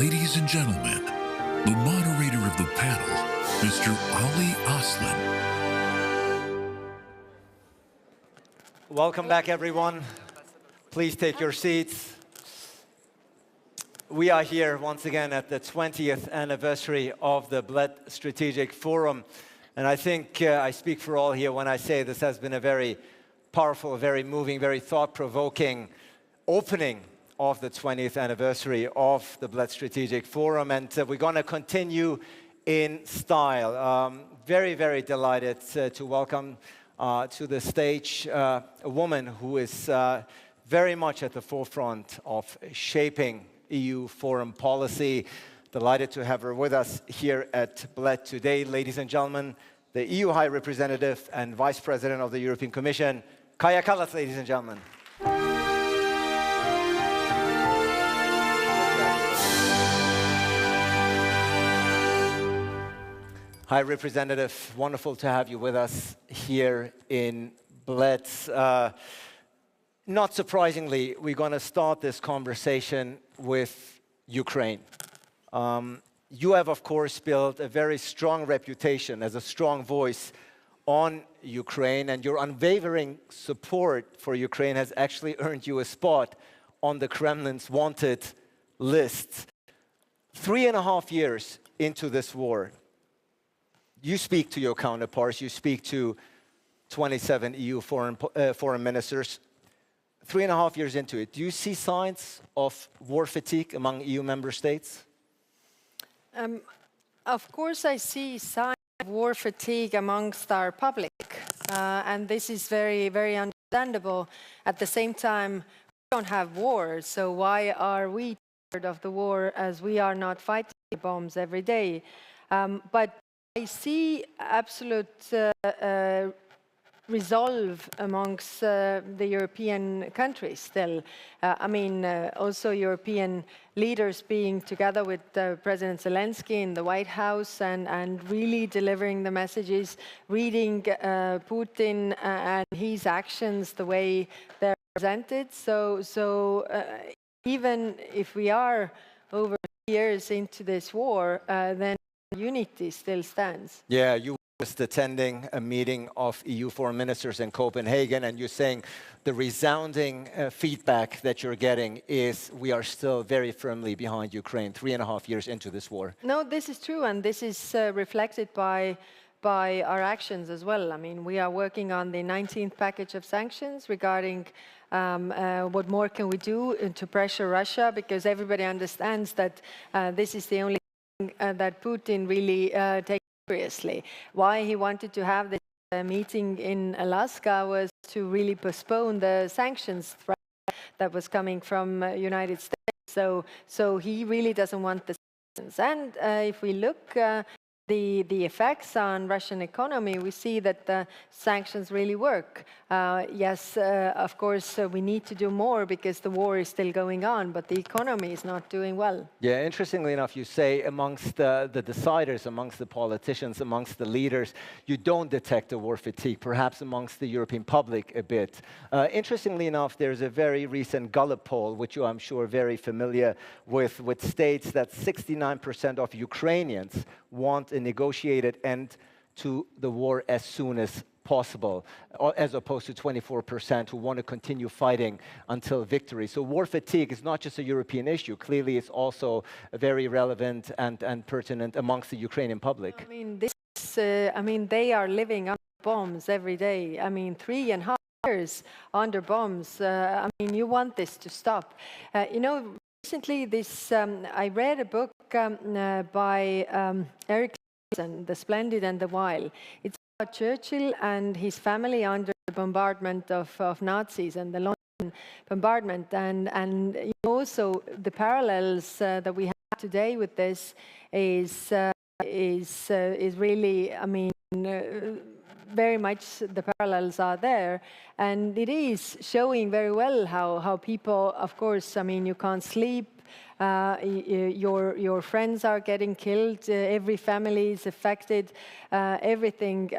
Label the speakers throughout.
Speaker 1: Ladies and gentlemen, the moderator of the panel, Mr. Ali Aslan.
Speaker 2: Welcome back, everyone. Please take your seats. We are here once again at the 20th anniversary of the Bled Strategic Forum. And I think I speak for all here when I say this has been a very powerful, very moving, very thought-provoking opening of the 20th anniversary of the Bled Strategic Forum. And we're going to continue in style. Very, very delighted to welcome to the stage a woman who is very much at the forefront of shaping EU foreign policy. Delighted to have her with us here at Bled today. Ladies and gentlemen, the EU High Representative and Vice President of the European Commission, Kaja Kallas, ladies and gentlemen. High Representative, wonderful to have you with us here in Bled. Not surprisingly, we're going to start this conversation with Ukraine. You have, of course, built a very strong reputation as a strong voice on Ukraine, and your unwavering support for Ukraine has actually earned you a spot on the Kremlin's wanted list. 3.5 years into this war, you speak to your counterparts, you speak to 27 EU foreign ministers. 3.5 years into it, do you see signs of war fatigue among EU member states?
Speaker 3: Of course, I see signs of war fatigue amongst our public, and this is very, very understandable. At the same time, we don't have war, so why are we tired of the war as we are not fighting bombs every day? But I see absolute resolve amongst the European countries still. Also European leaders being together with President Zelensky in the White House and really delivering the messages, reading Putin and his actions the way they're presented. So even if we are over years into this war, then unity still stands.
Speaker 2: Yeah, you were just attending a meeting of EU foreign ministers in Copenhagen, and you're saying the resounding feedback that you're getting is we are still very firmly behind Ukraine 3.5 years into this war.
Speaker 3: No, this is true, and this is reflected by our actions as well. I mean, we are working on the 19th package of sanctions regarding what more can we do to pressure Russia, because everybody understands that this is the only that Putin really takes seriously. Why he wanted to have this meeting in Alaska was to really postpone the sanctions threat that was coming from United States. So he really doesn't want the sanctions. And if we look the effects on Russian economy, we see that the sanctions really work. Yes, of course, we need to do more because the war is still going on, but the economy is not doing well.
Speaker 2: Yeah, interestingly enough, you say amongst the deciders, amongst the politicians, amongst the leaders, you don't detect a war fatigue, perhaps amongst the European public a bit. Interestingly enough, there's a very recent Gallup poll, which you, I'm sure, are very familiar with, which states that 69% of Ukrainians want a negotiated end to the war as soon as possible, as opposed to 24% who want to continue fighting until victory. So war fatigue is not just a European issue. Clearly, it's also very relevant and pertinent amongst the Ukrainian public.
Speaker 3: I mean, they are living under bombs every day. I mean, 3.5 years under bombs. You want this to stop. Recently, I read a book by Eric, The Splendid and the Vile. It's about Churchill and his family under the bombardment of Nazis and the London bombardment. And also the parallels that we have today with this is really, very much the parallels are there. And it is showing very well how people, of course, you can't sleep. Your friends are getting killed. Every family is affected. Everything.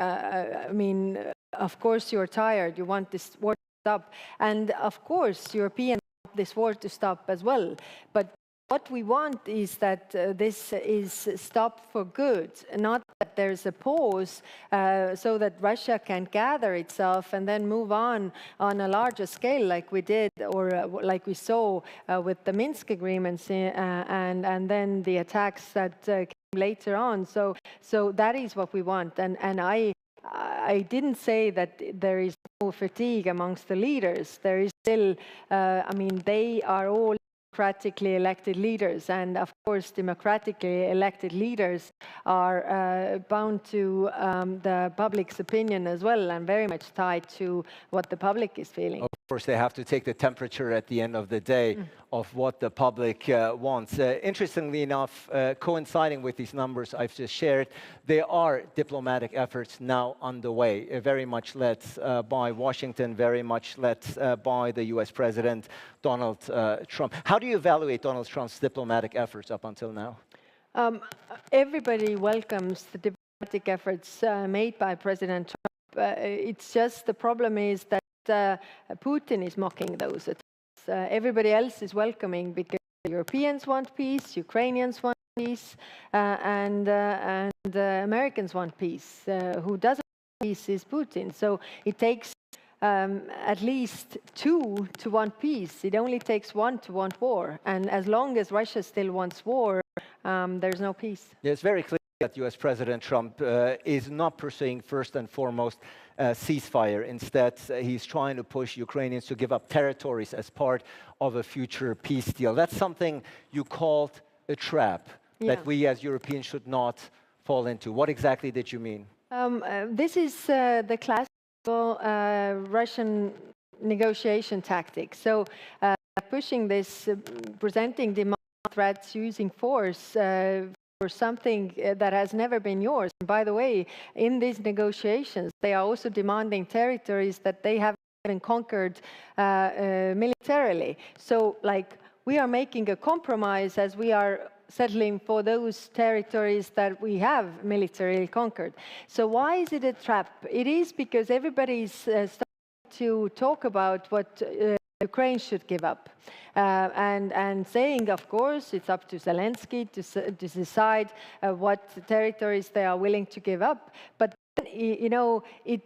Speaker 3: Of course, you're tired. You want this war to stop. And of course, Europeans want this war to stop as well. But what we want is that this is stopped for good, not that there's a pause so that Russia can gather itself and then move on a larger scale like we did or like we saw with the Minsk agreements and then the attacks that came later on. So that is what we want. And I didn't say that there is no fatigue amongst the leaders. There is still, they are all democratically elected leaders, and of course democratically elected leaders are bound to the public's opinion as well, and very much tied to what the public is feeling.
Speaker 2: Of course, they have to take the temperature at the end of the day of what the public wants. Interestingly enough, coinciding with these numbers I've just shared, there are diplomatic efforts now underway, very much led by Washington, very much led by the US President Donald Trump. How do you evaluate Donald Trump's diplomatic efforts up until now?
Speaker 3: Everybody welcomes the diplomatic efforts made by President Trump. It's just the problem is that Putin is mocking those attacks. Everybody else is welcoming because Europeans want peace, Ukrainians want peace, and Americans want peace. Who doesn't want peace is Putin. So it takes at least two to want peace. It only takes one to want war. And as long as Russia still wants war, there's no peace.
Speaker 2: Yeah, it's very clear that US President Trump is not pursuing first and foremost ceasefire. Instead, he's trying to push Ukrainians to give up territories as part of a future peace deal. That's something you called a trap that we as Europeans should not fall into. What exactly did you mean?
Speaker 3: This is the classical Russian negotiation tactic. So pushing this, presenting demand threats, using force for something that has never been yours. And by the way, in these negotiations, they are also demanding territories that they haven't even conquered militarily. So, like, we are making a compromise as we are settling for those territories that we have militarily conquered. So why is it a trap? It is because everybody's starting to talk about what Ukraine should give up. And saying, of course, it's up to Zelensky to decide what territories they are willing to give up. But, you know, it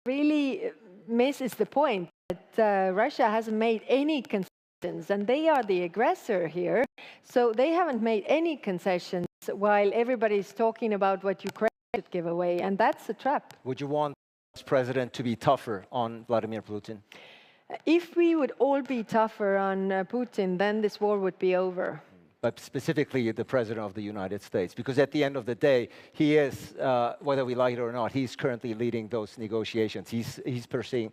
Speaker 3: really misses the point that Russia hasn't made any concessions, and they are the aggressor here. So they haven't made any concessions while everybody's talking about what Ukraine should give away, and that's a trap.
Speaker 2: Would you want the president to be tougher on Vladimir Putin?
Speaker 3: If we would all be tougher on Putin, then this war would be over.
Speaker 2: But specifically the president of the United States, because at the end of the day, he is, whether we like it or not, he's currently leading those negotiations. He's pursuing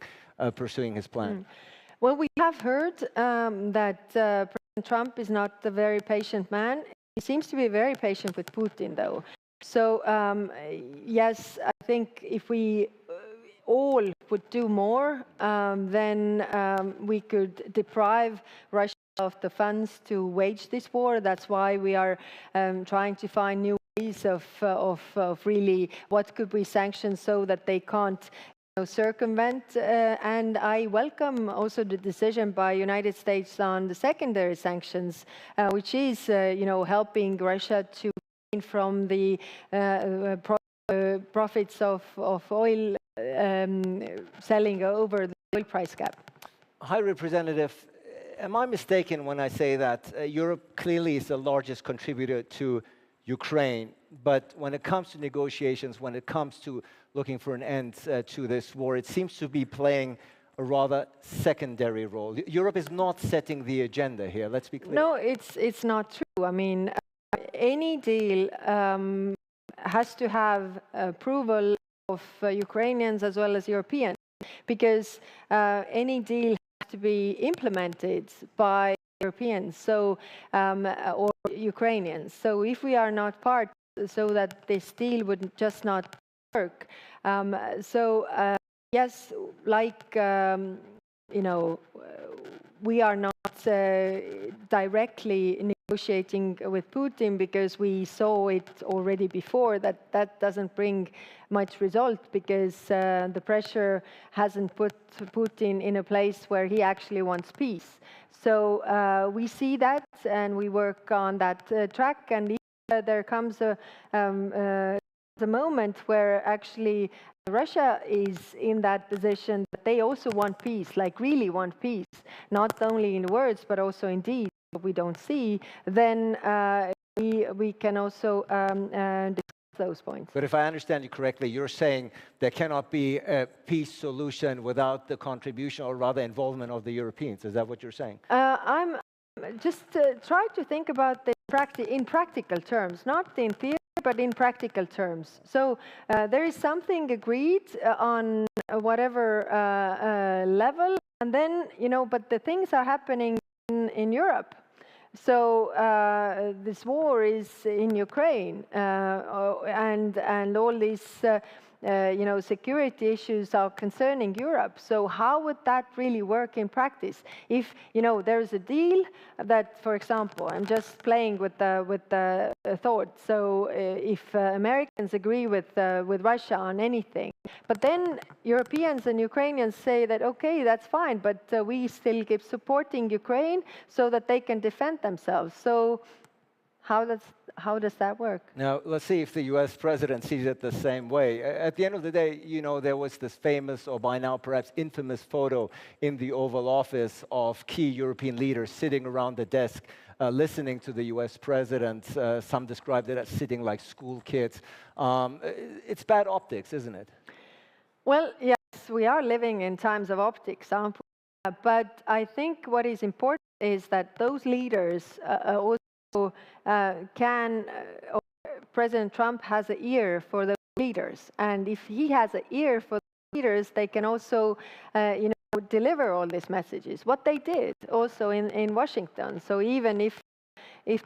Speaker 2: his plan.
Speaker 3: Well, we have heard that President Trump is not a very patient man. He seems to be very patient with Putin, though. So, yes, I think if we all would do more, then we could deprive Russia of the funds to wage this war. That's why we are trying to find new ways of really what could we sanction so that they can't circumvent. And I welcome also the decision by United States on the secondary sanctions, which is helping Russia to gain from the profits of oil selling over the oil price gap.
Speaker 2: High Representative, am I mistaken when I say that Europe clearly is the largest contributor to Ukraine, but when it comes to negotiations, when it comes to looking for an end to this war, it seems to be playing a rather secondary role? Europe is not setting the agenda here, let's be clear.
Speaker 3: No, it's not true. I mean, any deal has to have approval of Ukrainians as well as Europeans, because any deal has to be implemented by Europeans, so or Ukrainians. So if we are not part, so that this deal would just not work. Yes, like we are not directly negotiating with Putin because we saw it already before that that doesn't bring much result because the pressure hasn't put Putin in a place where he actually wants peace. So we see that and we work on that track, and there comes a moment where actually Russia is in that position that they also want peace, like really want peace, not only in words but also in deeds. We don't see, then we can also discuss those points.
Speaker 2: But if I understand you correctly, you're saying there cannot be a peace solution without the contribution, or rather involvement, of the Europeans. Is that what you're saying?
Speaker 3: I'm just try to think about the in practical terms, not in theory, but in practical terms. So there is something agreed on whatever level, and then, but the things are happening in Europe. So this war is in Ukraine, and all these security issues are concerning Europe. So how would that really work in practice? If there is a deal that, for example, I'm just playing with the thought. So if Americans agree with Russia on anything, but then Europeans and Ukrainians say that okay, that's fine, but we still keep supporting Ukraine so that they can defend themselves. So how does that work?
Speaker 2: Now, let's see if the US president sees it the same way. At the end of the day, there was this famous, or by now perhaps infamous, photo in the Oval Office of key European leaders sitting around the desk, listening to the US president. Some described it as sitting like school kids. It's bad optics, isn't it?
Speaker 3: Well, yes, we are living in times of optics, aren't we? But I think what is important is that those leaders also President Trump has an ear for the leaders, and if he has an ear for the leaders, they can also, deliver all these messages. What they did also in Washington. So even if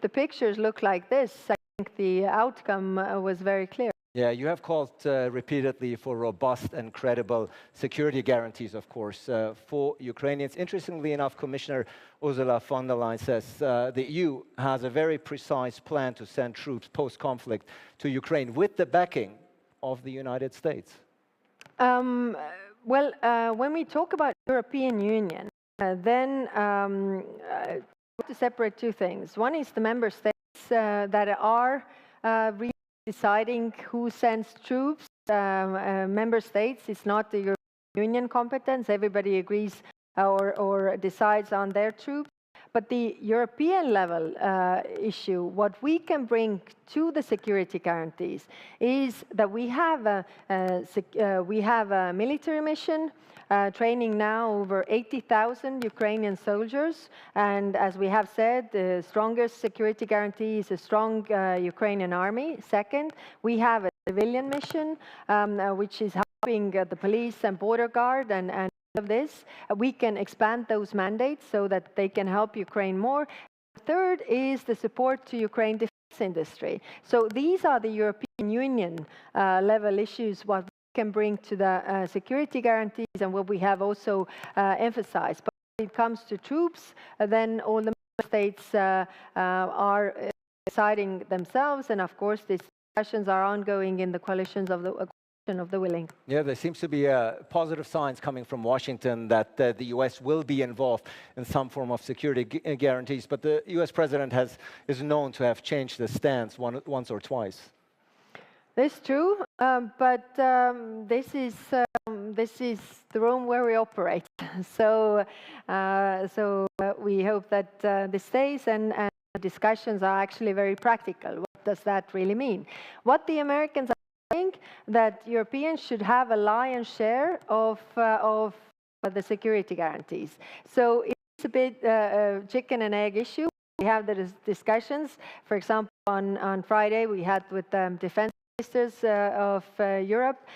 Speaker 3: the pictures look like this, I think the outcome was very clear.
Speaker 2: Yeah, you have called repeatedly for robust and credible security guarantees, of course, for Ukrainians. Interestingly enough, Commissioner Ursula von der Leyen says the EU has a very precise plan to send troops post-conflict to Ukraine with the backing of the United States.
Speaker 3: When we talk about European Union, then we have to separate two things. One is the member states that are really deciding who sends troops. Member states, it's not the European Union competence. Everybody agrees or decides on their troops. But the European level issue, what we can bring to the security guarantees is that we have a military mission training now over 80,000 Ukrainian soldiers. And as we have said, the strongest security guarantee is a strong Ukrainian army. Second, we have a civilian mission, which is helping the police and border guard and of this. We can expand those mandates so that they can help Ukraine more. Third is the support to Ukraine defense industry. So these are the European Union level issues, what we can bring to the security guarantees and what we have also emphasized. But when it comes to troops, then all the member states are deciding themselves, and of course these discussions are ongoing in the coalitions of the willing.
Speaker 2: Yeah, there seems to be positive signs coming from Washington that the US will be involved in some form of security guarantees, but the US president is known to have changed the stance once or twice.
Speaker 3: That's true, but this is the room where we operate. So we hope that this stays, and the discussions are actually very practical. What does that really mean? What the Americans think that Europeans should have a lion's share of the security guarantees. So it's a bit chicken and egg issue. We have the discussions. For example, on Friday we had with defense ministers of Europe,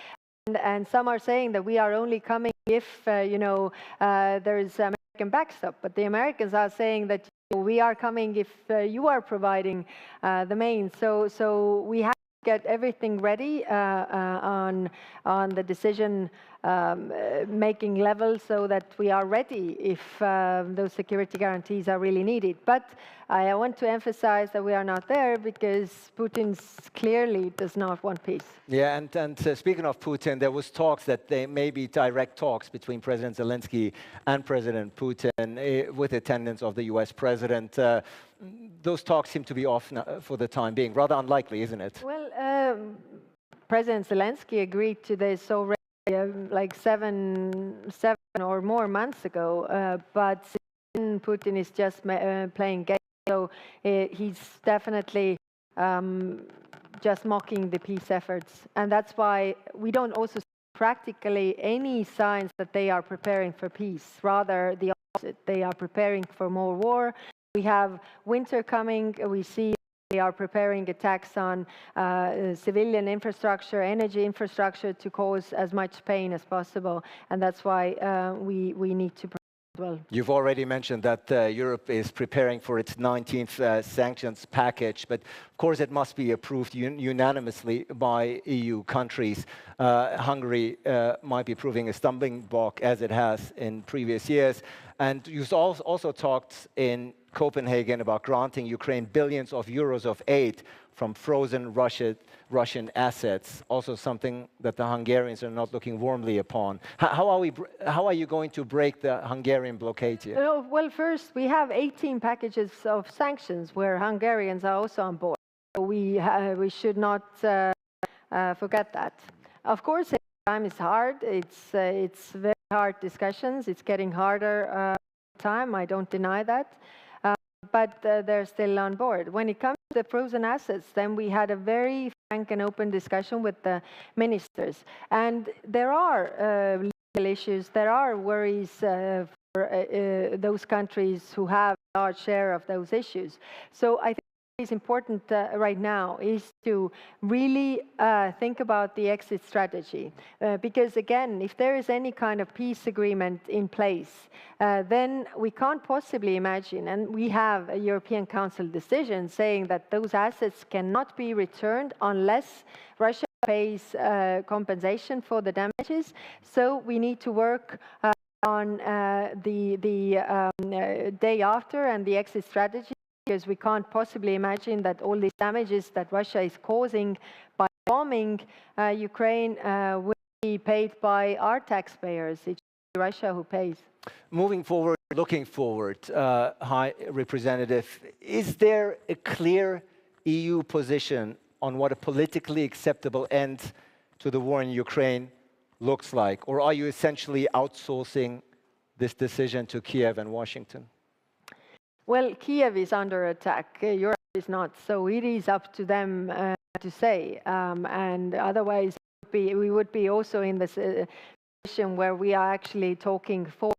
Speaker 3: and some are saying that we are only coming if there is American backstop. But the Americans are saying that we are coming if you are providing the main. So we have get everything ready on the decision making levels so that we are ready if those security guarantees are really needed. But I want to emphasize that we are not there because Putin clearly does not want peace.
Speaker 2: Yeah, and speaking of Putin, there was talks that there may be direct talks between President Zelensky and President Putin with attendance of the US president. Those talks seem to be off now for the time being. Rather unlikely, isn't it?
Speaker 3: Well, President Zelensky agreed to this already like seven or more months ago, but Putin is just playing games. So he's definitely just mocking the peace efforts. And that's why we don't also see practically any signs that they are preparing for peace. Rather, the opposite. They are preparing for more war. We have winter coming. We see they are preparing attacks on civilian infrastructure, energy infrastructure to cause as much pain as possible. And that's why we need to. Well.
Speaker 2: You've already mentioned that Europe is preparing for its 19th sanctions package, but of course it must be approved unanimously by EU countries. Hungary might be proving a stumbling block as it has in previous years. And you've also talked in Copenhagen about granting Ukraine billions of euros of aid from frozen Russian assets, also something that the Hungarians are not looking warmly upon. How are you going to break the Hungarian blockade here?
Speaker 3: Well, first, we have 18 packages of sanctions where Hungarians are also on board. We should not forget that. Of course, time is hard. It's very hard discussions. It's getting harder time. I don't deny that. But they're still on board. When it comes to the frozen assets, then we had a very frank and open discussion with the ministers. And there are legal issues, there are worries for those countries who have a large share of those issues. So I think what is important right now is to really think about the exit strategy. Because again, if there is any kind of peace agreement in place, then we can't possibly imagine, and we have a European Council decision saying that those assets cannot be returned unless Russia pays compensation for the damages. So we need to work on the day after and the exit strategy, because we can't possibly imagine that all these damages that Russia is causing by bombing Ukraine will be paid by our taxpayers. It's Russia who pays.
Speaker 2: Moving forward, looking forward, High Representative, is there a clear EU position on what a politically acceptable end to the war in Ukraine looks like? Or are you essentially outsourcing this decision to Kiev and Washington?
Speaker 3: Well, Kiev is under attack. Europe is not. So it is up to them to say. And otherwise, we would be also in this position where we are actually talking for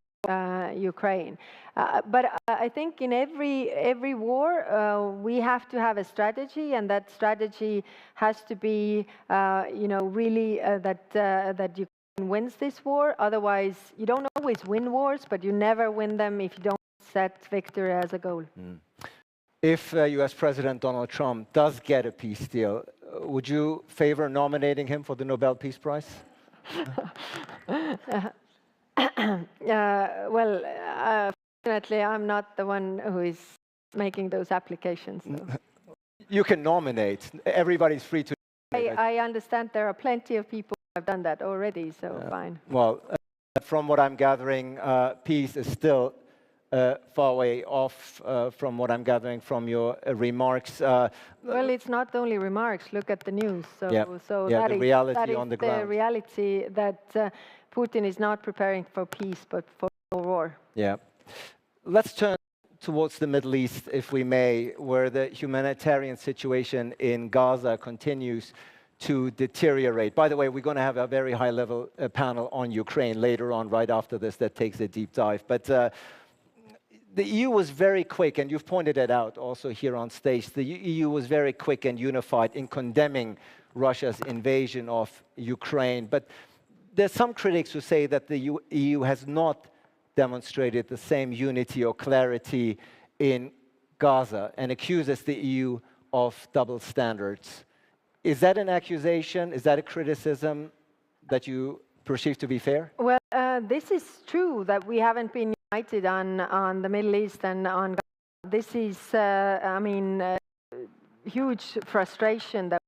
Speaker 3: Ukraine. But I think in every war, we have to have a strategy, and that strategy has to be, really that Ukraine wins this war. Otherwise, you don't always win wars, but you never win them if you don't set victory as a goal.
Speaker 2: If US President Donald Trump does get a peace deal, would you favor nominating him for the Nobel Peace Prize?
Speaker 3: Well, fortunately, I'm not the one who is making those applications. So.
Speaker 2: You can nominate. Everybody's free to.
Speaker 3: I understand there are plenty of people who have done that already, so fine.
Speaker 2: Well, from what I'm gathering, peace is still far way off from what I'm gathering from your remarks.
Speaker 3: Well, it's not only remarks. Look at the news. So
Speaker 2: the reality on the ground.
Speaker 3: The reality that Putin is not preparing for peace, but for war.
Speaker 2: Yeah. Let's turn towards the Middle East, if we may, where the humanitarian situation in Gaza continues to deteriorate. By the way, we're going to have a very high-level panel on Ukraine later on, right after this, that takes a deep dive. But the EU was very quick, and you've pointed it out also here on stage. The EU was very quick and unified in condemning Russia's invasion of Ukraine. But there's some critics who say that the EU has not demonstrated the same unity or clarity in Gaza and accuses the EU of double standards. Is that an accusation? Is that a criticism that you perceived to be fair?
Speaker 3: Well, this is true that we haven't been united on the Middle East and on Gaza. This is, huge frustration that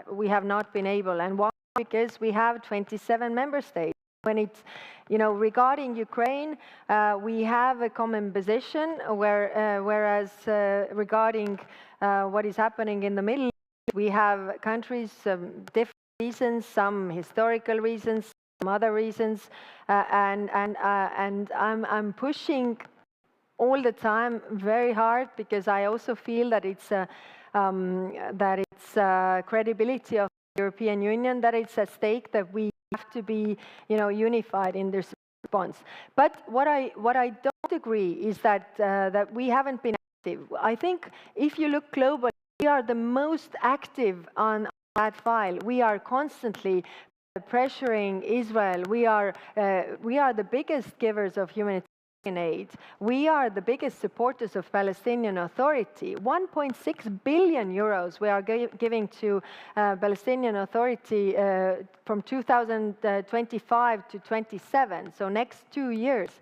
Speaker 3: we have not been able. And why? Because we have 27 member states. When it's, regarding Ukraine, we have a common position, whereas regarding what is happening in the Middle East, we have countries, different reasons, some historical reasons, some other reasons, and I'm pushing all the time very hard, because I also feel that it's credibility of the European Union, that it's at stake, that we have to be, unified in this response. But what I don't agree is that we haven't been active. I think if you look globally, we are the most active on that file. We are constantly pressuring Israel. We are the biggest givers of humanitarian aid. We are the biggest supporters of Palestinian Authority. 1.6 billion euros we are giving to Palestinian Authority from 2025 to 27, so next 2 years.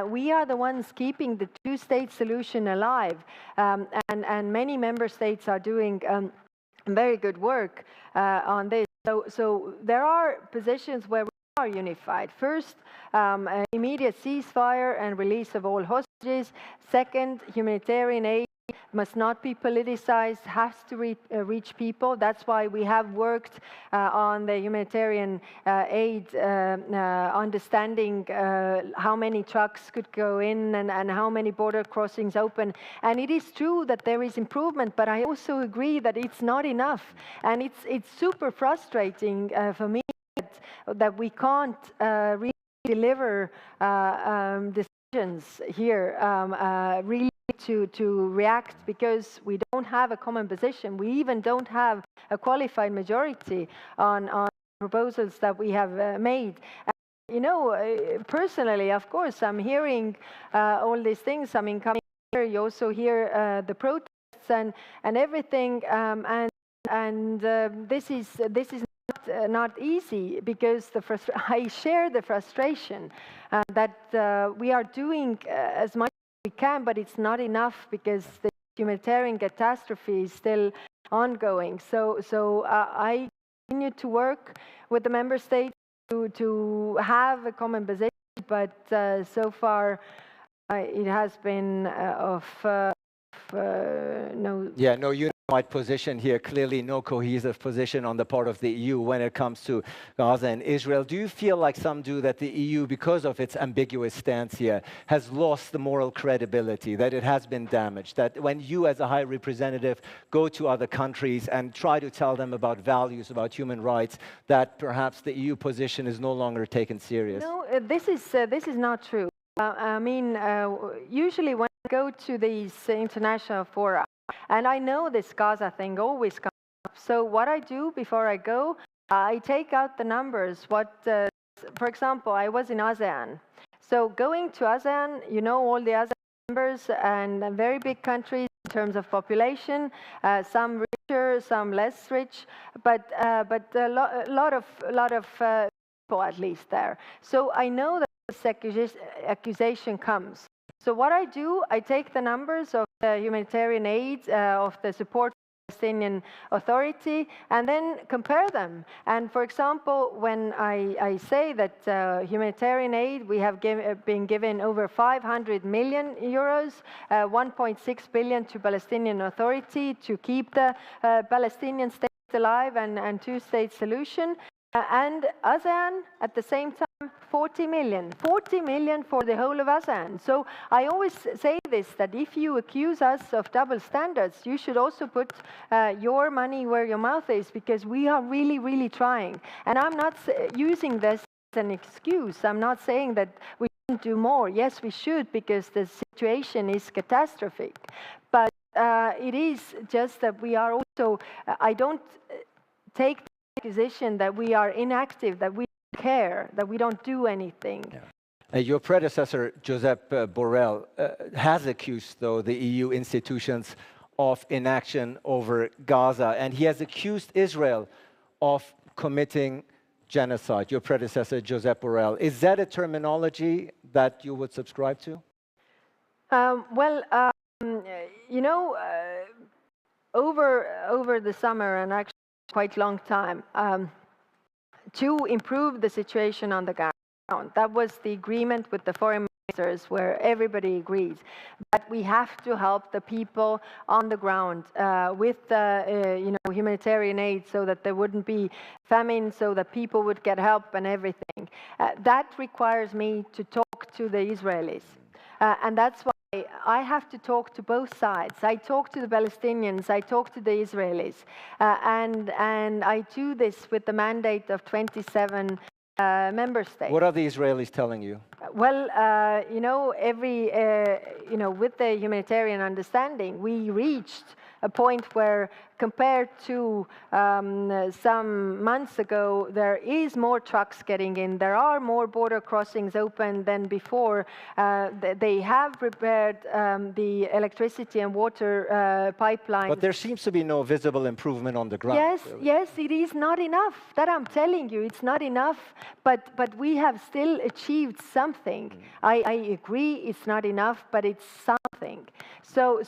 Speaker 3: We are the ones keeping the two-state solution alive, and many member states are doing very good work on this. So there are positions where we are unified. First, immediate ceasefire and release of all hostages. Second, humanitarian aid must not be politicized, has to reach people. That's why we have worked on the humanitarian aid, understanding how many trucks could go in and how many border crossings open. And it is true that there is improvement, but I also agree that it's not enough. And it's super frustrating for me that we can't really deliver decisions here, really to react, because we don't have a common position. We even don't have a qualified majority on proposals that we have made. Personally, of course, I'm hearing all these things. I mean, coming here, you also hear the protests and everything, and this is not easy, because I share the frustration that we are doing as much as we can, but it's not enough, because the humanitarian catastrophe is still ongoing. So I continue to work with the member states to have a common position, but so far it has been no.
Speaker 2: Yeah, no unified position here. Clearly, no cohesive position on the part of the EU when it comes to Gaza and Israel. Do you feel, like some do, that the EU, because of its ambiguous stance here, has lost the moral credibility, that it has been damaged, that when you as a high representative go to other countries and try to tell them about values, about human rights, that perhaps the EU position is no longer taken serious?
Speaker 3: No, this is not true. Usually when I go to these international fora, and I know this Gaza thing always comes up. So what I do before I go, I take out the numbers. For example, I was in ASEAN. So going to ASEAN, all the ASEAN members and very big countries in terms of population, some richer, some less rich, but a lot of people at least there. So I know that this accusation comes. So what I do, I take the numbers of the humanitarian aid, of the support for the Palestinian Authority, and then compare them. And for example, when I say that humanitarian aid, we have been given over 500 million euros, 1.6 billion to Palestinian Authority to keep the Palestinian state alive and two-state solution. And ASEAN, at the same time, 40 million for the whole of ASEAN. So I always say this, that if you accuse us of double standards, you should also put your money where your mouth is, because we are really, really trying. And I'm not using this as an excuse. I'm not saying that we shouldn't do more. Yes, we should, because the situation is catastrophic. But it is just that we are also, I don't take accusation that we are inactive, that we don't care, that we don't do anything.
Speaker 2: Yeah. Your predecessor, Josep Borrell, has accused, though, the EU institutions of inaction over Gaza, and he has accused Israel of committing genocide, your predecessor, Josep Borrell. Is that a terminology that you would subscribe to?
Speaker 3: You know, over the summer and actually quite long time, to improve the situation on the ground, that was the agreement with the foreign ministers, where everybody agrees that we have to help the people on the ground with humanitarian aid, so that there wouldn't be famine, so that people would get help and everything. That requires me to talk to the Israelis, and that's why I have to talk to both sides. I talk to the Palestinians, I talk to the Israelis, and I do this with the mandate of 27 member states.
Speaker 2: What are the Israelis telling you?
Speaker 3: Well, with the humanitarian understanding, we reached a point where, compared to some months ago, there is more trucks getting in. There are more border crossings open than before. They have repaired the electricity and water pipelines.
Speaker 2: But there seems to be no visible improvement on the ground.
Speaker 3: Yes,
Speaker 2: really.
Speaker 3: yes, it is not enough. That I'm telling you, it's not enough. But we have still achieved something. I agree, it's not enough, but it's something. So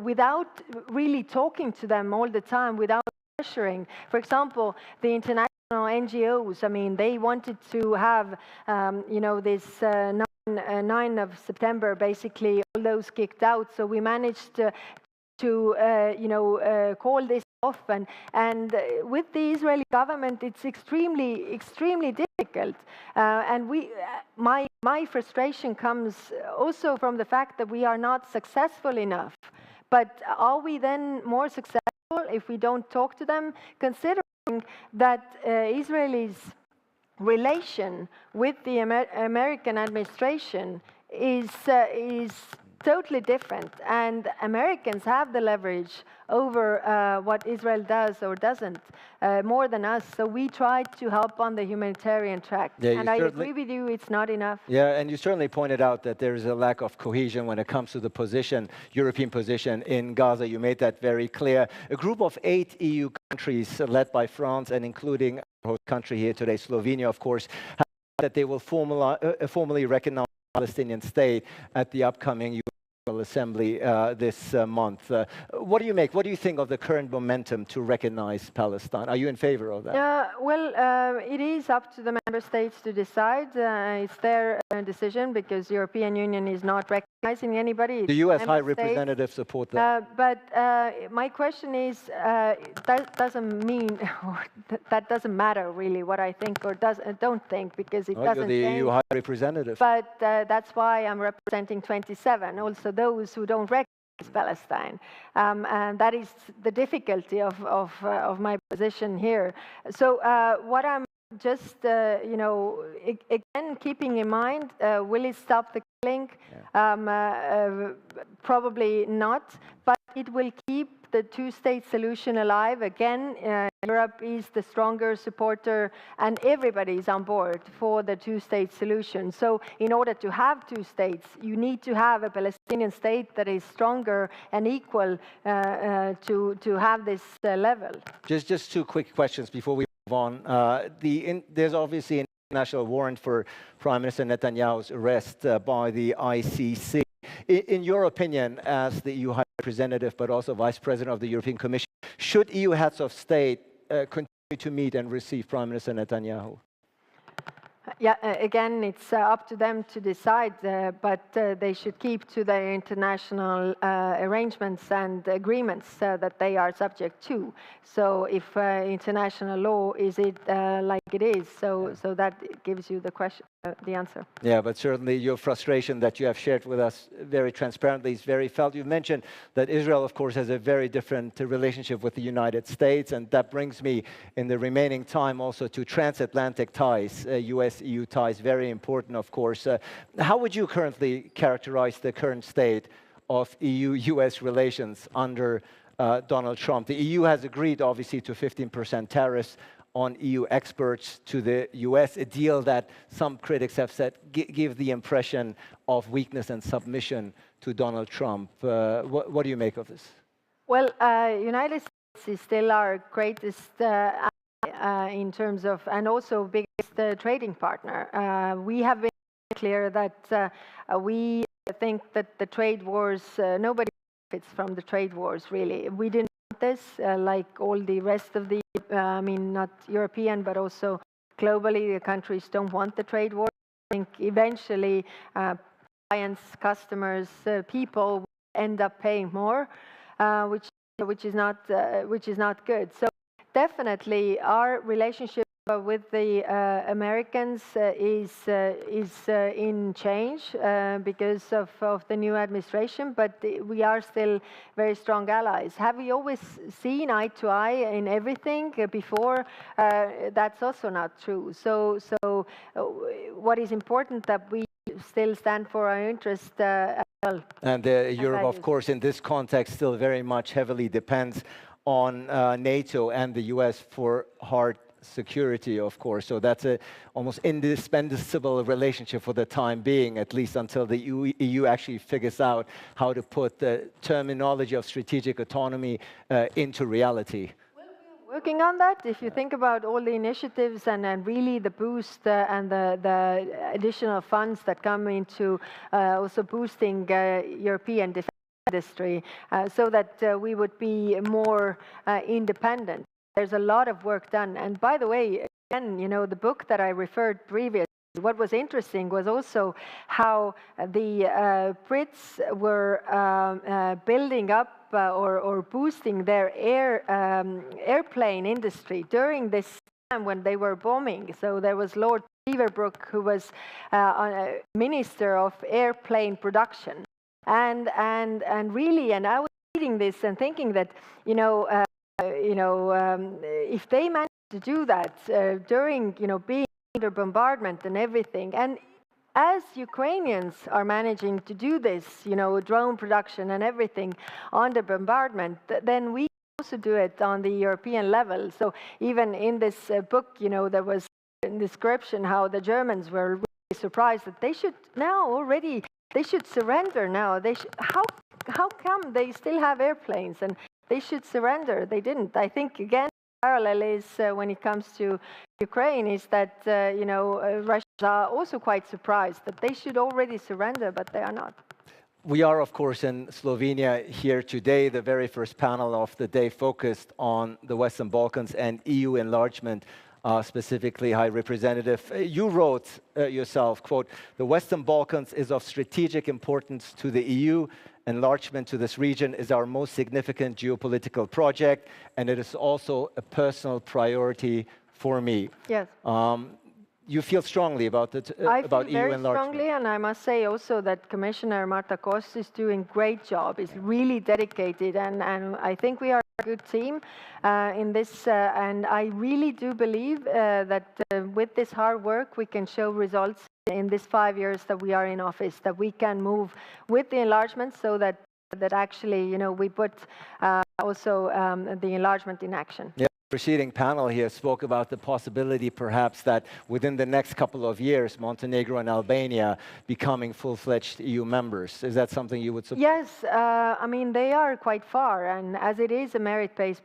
Speaker 3: without really talking to them all the time, without pressuring, for example, the international NGOs, I mean, they wanted to have, this 9 of September, basically, all those kicked out. So we managed to call this off, and with the Israeli government, it's extremely difficult. And my frustration comes also from the fact that we are not successful enough. But are we then more successful if we don't talk to them, considering that Israelis' relation with the American administration is totally different, and Americans have the leverage over what Israel does or doesn't more than us. So we try to help on the humanitarian track.
Speaker 2: Yeah,
Speaker 3: and I agree with you, it's not enough.
Speaker 2: Yeah, and you certainly pointed out that there is a lack of cohesion when it comes to the European position in Gaza. You made that very clear. A group of 8 EU countries, led by France and including our host country here today, Slovenia, of course, have said that they will formally recognize the Palestinian state at the upcoming Assembly this month. What do you make? What do you think of the current momentum to recognize Palestine? Are you in favor of that?
Speaker 3: It is up to the member states to decide. It's their decision, because the European Union is not recognizing anybody.
Speaker 2: The U.S. High Representative support that.
Speaker 3: But my question is, that doesn't mean, that doesn't matter really what I think or don't think, because it doesn't
Speaker 2: you're the
Speaker 3: change.
Speaker 2: EU High Representative.
Speaker 3: But that's why I'm representing 27, also those who don't recognize Palestine. And that is the difficulty of my position here. So what I'm just, again, keeping in mind, will it stop the killing? Probably not, but it will keep the two-state solution alive. Again, Europe is the stronger supporter, and everybody is on board for the two-state solution. So in order to have 2 states, you need to have a Palestinian state that is stronger and equal to have this level.
Speaker 2: Just 2 quick questions before we move on. There's obviously an international warrant for Prime Minister Netanyahu's arrest by the ICC. In your opinion, as the EU High Representative, but also Vice President of the European Commission, should EU heads of state continue to meet and receive Prime Minister Netanyahu?
Speaker 3: Yeah, again, it's up to them to decide, but they should keep to their international arrangements and agreements that they are subject to. So if international law is it like it is, so that gives you the question, the answer.
Speaker 2: Yeah, but certainly your frustration that you have shared with us very transparently is very felt. You've mentioned that Israel, of course, has a very different relationship with the United States, and that brings me in the remaining time also to transatlantic ties, US-EU ties, very important, of course. How would you currently characterize the current state of EU-US relations under Donald Trump? The EU has agreed, obviously, to 15% tariffs on EU exports to the US, a deal that some critics have said give the impression of weakness and submission to Donald Trump. What do you make of this?
Speaker 3: Well, United States is still our greatest ally, in terms of, and also biggest trading partner. We have been clear that we think that the trade wars, nobody benefits from the trade wars, really. We didn't want this, like all the rest of the, I mean, not European, but also globally, the countries don't want the trade war. I think eventually clients, customers, people will end up paying more, which is not good. So definitely our relationship with the Americans is in change because of the new administration, but we are still very strong allies. Have we always seen eye to eye in everything before? That's also not true. So what is important that we still stand for our interest as well.
Speaker 2: And Europe, of course, in this context, still very much heavily depends on NATO and the US for hard security, of course. So that's a almost indispensable relationship for the time being, at least until the EU actually figures out how to put the terminology of strategic autonomy into reality.
Speaker 3: Working on that. If you think about all the initiatives and really the boost and the additional funds that come into also boosting European defense industry so that we would be more independent. There's a lot of work done. And by the way, again, you know, the book that I referred previously, what was interesting was also how the Brits were building up or boosting their airplane industry during this time when they were bombing. So there was Lord Beaverbrook, who was Minister of Airplane Production. And really, and I was reading this and thinking that, if they managed to do that during, being under bombardment and everything, and as Ukrainians are managing to do this, drone production and everything under bombardment, then we also do it on the European level. So even in this book, there was a description how the Germans were really surprised that they should now already, they should surrender now. How come they still have airplanes and they should surrender? They didn't. I think, again, parallel is when it comes to Ukraine is that, Russians are also quite surprised that they should already surrender, but they are not.
Speaker 2: We are, of course, in Slovenia here today. The very first panel of the day focused on the Western Balkans and EU enlargement, specifically, High Representative. You wrote yourself, quote, "The Western Balkans is of strategic importance to the EU. Enlargement to this region is our most significant geopolitical project, and it is also a personal priority for me."
Speaker 3: Yes.
Speaker 2: You feel strongly about it,
Speaker 3: I
Speaker 2: about
Speaker 3: feel
Speaker 2: EU
Speaker 3: very
Speaker 2: enlargement.
Speaker 3: strongly, and I must say also that Commissioner Marta Kos is doing a great job, is really dedicated, and I think we are a good team in this, and I really do believe that with this hard work we can show results in this 5 years that we are in office, that we can move with the enlargement so that actually, we put also the enlargement in action.
Speaker 2: Yeah. The preceding panel here spoke about the possibility perhaps that within the next couple of years, Montenegro and Albania becoming full-fledged EU members. Is that something you would support?
Speaker 3: Yes, I mean, they are quite far, and as it is a merit-based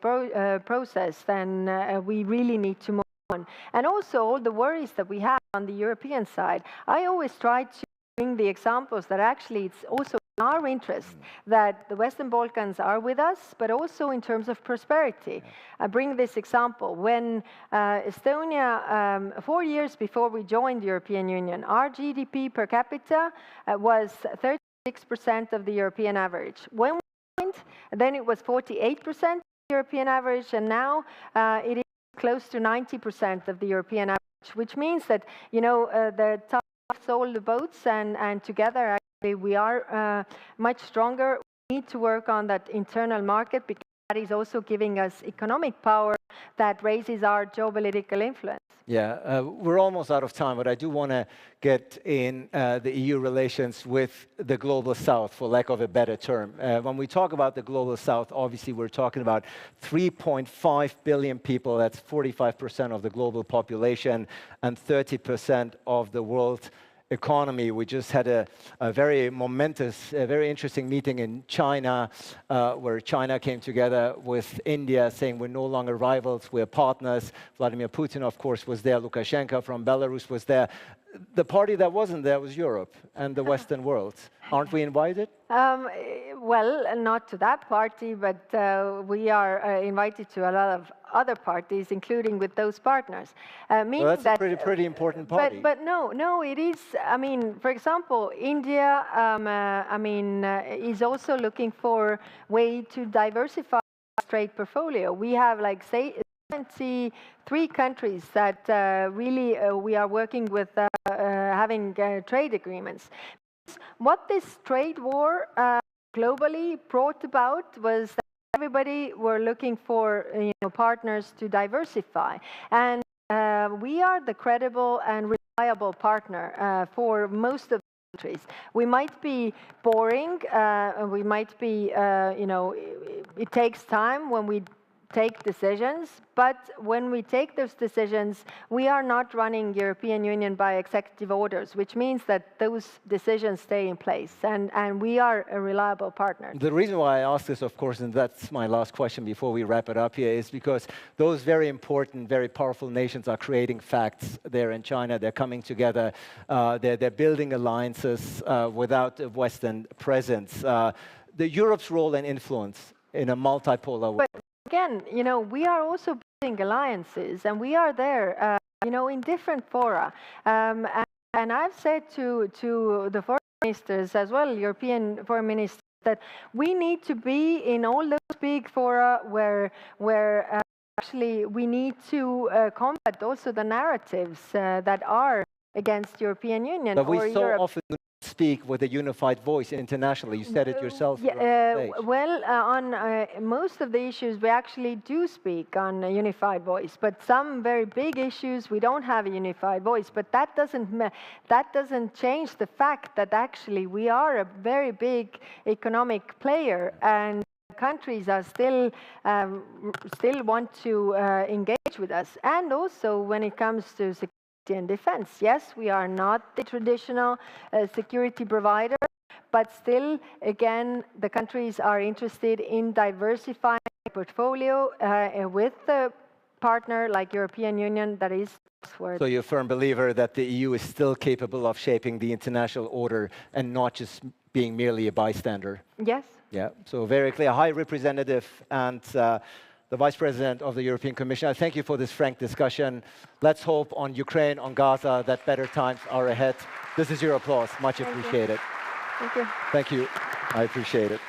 Speaker 3: process, then we really need to move on. And also all the worries that we have on the European side, I always try to bring the examples that actually it's also in our interest that the Western Balkans are with us, but also in terms of prosperity. I bring this example. When Estonia, 4 years before we joined the European Union, our GDP per capita was 36% of the European average. When we joined, then it was 48% European average, and now it is close to 90% of the European average, which means that, the top all the boats and together actually we are much stronger. We need to work on that internal market because that is also giving us economic power that raises our geopolitical influence.
Speaker 2: Yeah, we're almost out of time, but I do want to get in the EU relations with the Global South, for lack of a better term. When we talk about the Global South, obviously we're talking about 3.5 billion people, that's 45% of the global population, and 30% of the world economy. We just had a very momentous, a very interesting meeting in China, where China came together with India, saying we're no longer rivals, we're partners. Vladimir Putin, of course, was there. Lukashenko from Belarus was there. The party that wasn't there was Europe and the Western world. Aren't we invited?
Speaker 3: Well, not to that party, but we are invited to a lot of other parties, including with those partners.
Speaker 2: Well, that's a pretty important party.
Speaker 3: But no, it is. I mean, for example, India, is also looking for way to diversify trade portfolio. We have, like, say, 23 countries that really we are working with having trade agreements. What this trade war globally brought about was that everybody were looking for partners to diversify, and we are the credible and reliable partner for most of the countries. We might be boring, we might be, it takes time when we take decisions, but when we take those decisions, we are not running European Union by executive orders, which means that those decisions stay in place, and we are a reliable partner.
Speaker 2: The reason why I ask this, of course, and that's my last question before we wrap it up here, is because those very important, very powerful nations are creating facts there in China. They're coming together. They're building alliances without a Western presence. The Europe's role and influence in a multipolar world.
Speaker 3: Again, we are also building alliances, and we are there, in different fora. And I've said to the foreign ministers as well, European foreign ministers, that we need to be in all those big fora where actually we need to combat also the narratives that are against European Union.
Speaker 2: But we so
Speaker 3: Europe.
Speaker 2: often speak with a unified voice internationally. You said it yourself.
Speaker 3: Well, on most of the issues, we actually do speak on a unified voice. But some very big issues, we don't have a unified voice. But that doesn't change the fact that actually we are a very big economic player, and countries are still want to engage with us. And also when it comes to security and defense. Yes, we are not the traditional security provider, but still, again, the countries are interested in diversifying the portfolio with a partner like European Union that is trustworthy.
Speaker 2: So you're a firm believer that the EU is still capable of shaping the international order and not just being merely a bystander?
Speaker 3: Yes.
Speaker 2: Yeah, so very clear. High Representative and the Vice President of the European Commission, I thank you for this frank discussion. Let's hope on Ukraine, on Gaza, that better times are ahead. This is your applause. Much appreciated.
Speaker 3: Thank you.
Speaker 2: Thank you. I appreciate it.